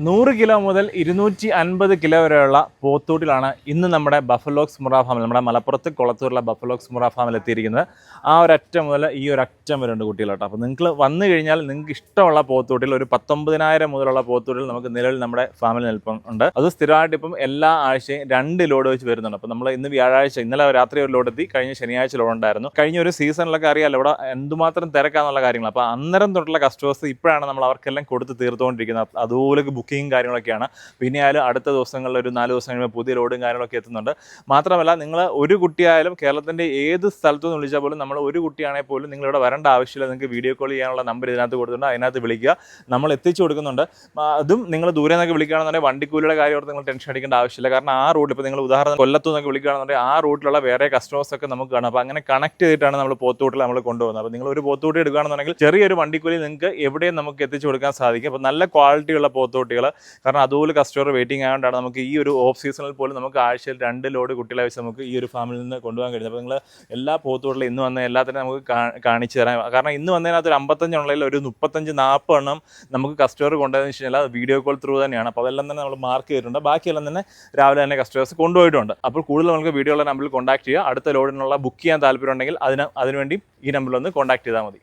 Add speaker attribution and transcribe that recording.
Speaker 1: 100 kilo മുതൽ 250 kilo വരെയുള്ള പോത്തൂട്ടിലാണ് ഇന്ന് നമ്മുടെ ബഫലോക്സ് മുറ ഫാമിൽ, നമ്മുടെ മലപ്പുറത്ത് കുളത്തൂരിലെ ബഫലോക്സ് മുറ ഫാമിൽ എത്തിയിരിക്കുന്നത്. ആ ഒരറ്റം മുതൽ ഈ ഒരു അറ്റം വരെ ഉണ്ട് കുട്ടികളോട്ടോ. അപ്പോൾ നിങ്ങൾക്ക് വന്നു കഴിഞ്ഞാൽ നിങ്ങൾക്ക് ഇഷ്ടമുള്ള പോത്തൂട്ടിൽ ഒരു 19,000 മുതലുള്ള പോത്തൂട്ടിൽ നമുക്ക് നിലവിൽ നമ്മുടെ ഫാമിൽ നിൽപ്പുണ്ട്. അത് സ്ഥിരമായിട്ട് ഇപ്പം എല്ലാ ആഴ്ചയും 2 ലോഡ് വെച്ച് വരുന്നുണ്ട്. അപ്പോൾ നമ്മൾ ഇന്ന് വ്യാഴാഴ്ച, ഇന്നലെ രാത്രി ഒരു ലോഡ് എത്തി, കഴിഞ്ഞ ശനിയാഴ്ച ലോഡ് ഉണ്ടായിരുന്നു. കഴിഞ്ഞ ഒരു സീസണിലൊക്കെ അറിയാമല്ലോ ഇവിടെ എന്തുമാത്രം തിരക്കാന്നുള്ള കാര്യങ്ങൾ. അപ്പോൾ അന്നേരം തൊട്ടുള്ള കസ്റ്റമേഴ്സ് ഇപ്പോഴാണ് നമ്മൾ അവർക്കെല്ലാം കൊടുത്ത് തീർത്തുകൊണ്ടിരിക്കുന്നത്. അതുപോലെ ബുക്കിംഗ് കാര്യങ്ങളൊക്കെയാണ്. പിന്നെ ആയാലും അടുത്ത ദിവസങ്ങളിൽ ഒരു 4 ദിവസം കഴിയുമ്പോൾ പുതിയ ലോഡും കാര്യങ്ങളൊക്കെ എത്തുന്നുണ്ട്. മാത്രമല്ല നിങ്ങൾ ഒരു കുട്ടിയായാലും കേരളത്തിൻ്റെ ഏത് സ്ഥലത്തു നിന്ന് വിളിച്ചാൽ പോലും നമ്മൾ ഒരു കുട്ടിയാണെങ്കിൽ പോലും നിങ്ങളിവിടെ വരേണ്ട ആവശ്യമില്ല. നിങ്ങൾക്ക് വീഡിയോ കോൾ ചെയ്യാനുള്ള നമ്പർ ഇതിനകത്ത് കൊടുത്തിട്ടുണ്ട്, അതിനകത്ത് വിളിക്കുക, നമ്മൾ എത്തിച്ചു കൊടുക്കുന്നുണ്ട്. അതും നിങ്ങൾ ദൂരെ നിന്നൊക്കെ വിളിക്കുകയാണെന്നുണ്ടെങ്കിൽ വണ്ടിക്കൂലിയുടെ കാര്യം ഓർത്ത് നിങ്ങൾ ടെൻഷൻ അടിക്കേണ്ട ആവശ്യമില്ല. കാരണം ആ റൂട്ട് ഇപ്പോൾ നിങ്ങൾ ഉദാഹരണം കൊല്ലത്തു നിന്നൊക്കെ വിളിക്കുകയാണെന്നുണ്ടെങ്കിൽ ആ റൂട്ടിലുള്ള വേറെ കസ്റ്റമേഴ്സൊക്കെ നമുക്ക് കാണാം. അപ്പോൾ അങ്ങനെ കണക്ട് ചെയ്തിട്ടാണ് നമ്മൾ പോത്തൂട്ടിൽ നമ്മൾ കൊണ്ടുപോകുന്നത്. അപ്പോൾ നിങ്ങൾ ഒരു പോത്തൂട്ടി എടുക്കുകയാണെന്നുണ്ടെങ്കിൽ ചെറിയൊരു വണ്ടിക്കൂലി നിങ്ങൾക്ക് എവിടെയും നമുക്ക് എത്തിച്ചു കൊടുക്കാൻ സാധിക്കും. അപ്പോൾ നല്ല ക്വാളിറ്റിയുള്ള പോത്തൂട്ടികൾ, കാരണം അതുപോലെ കസ്റ്റമർ വെയിറ്റിംഗ് ആയതുകൊണ്ടാണ് നമുക്ക് ഈ ഒരു ഓഫ് സീസണിൽ പോലും നമുക്ക് ആഴ്ചയിൽ 2 ലോഡ് കുട്ടികളെ വെച്ച് നമുക്ക് ഈ ഒരു ഫാമിൽ നിന്ന് കൊണ്ടുപോകാൻ കഴിയും. അപ്പോൾ നിങ്ങൾ എല്ലാ പോത്തുകളിലും ഇന്ന് വന്ന എല്ലാത്തിനും നമുക്ക് കാണിച്ചു തരാം. കാരണം ഇന്ന് വന്നതിനകത്ത് ഒരു 55 ഉള്ളതിൽ ഒരു 35-40 എണ്ണം നമുക്ക് കസ്റ്റമർ കൊണ്ടുപോയതെന്ന് വെച്ച് കഴിഞ്ഞാൽ വീഡിയോ കോൾ ത്രൂ തന്നെയാണ്. അപ്പോൾ അതെല്ലാം തന്നെ നമ്മൾ മാർക്ക് ചെയ്തിട്ടുണ്ട്. ബാക്കിയെല്ലാം തന്നെ രാവിലെ തന്നെ കസ്റ്റമേഴ്സ് കൊണ്ടുപോയിട്ടുണ്ട്. അപ്പോൾ കൂടുതൽ നമുക്ക് വീഡിയോയുള്ള നമ്പറിൽ കോൺടാക്ട് ചെയ്യുക. അടുത്ത ലോഡിനുള്ള ബുക്ക് ചെയ്യാൻ താല്പര്യം ഉണ്ടെങ്കിൽ അതിനുവേണ്ടി ഈ നമ്പറിൽ ഒന്ന് കോൺടാക്ട് ചെയ്താൽ മതി.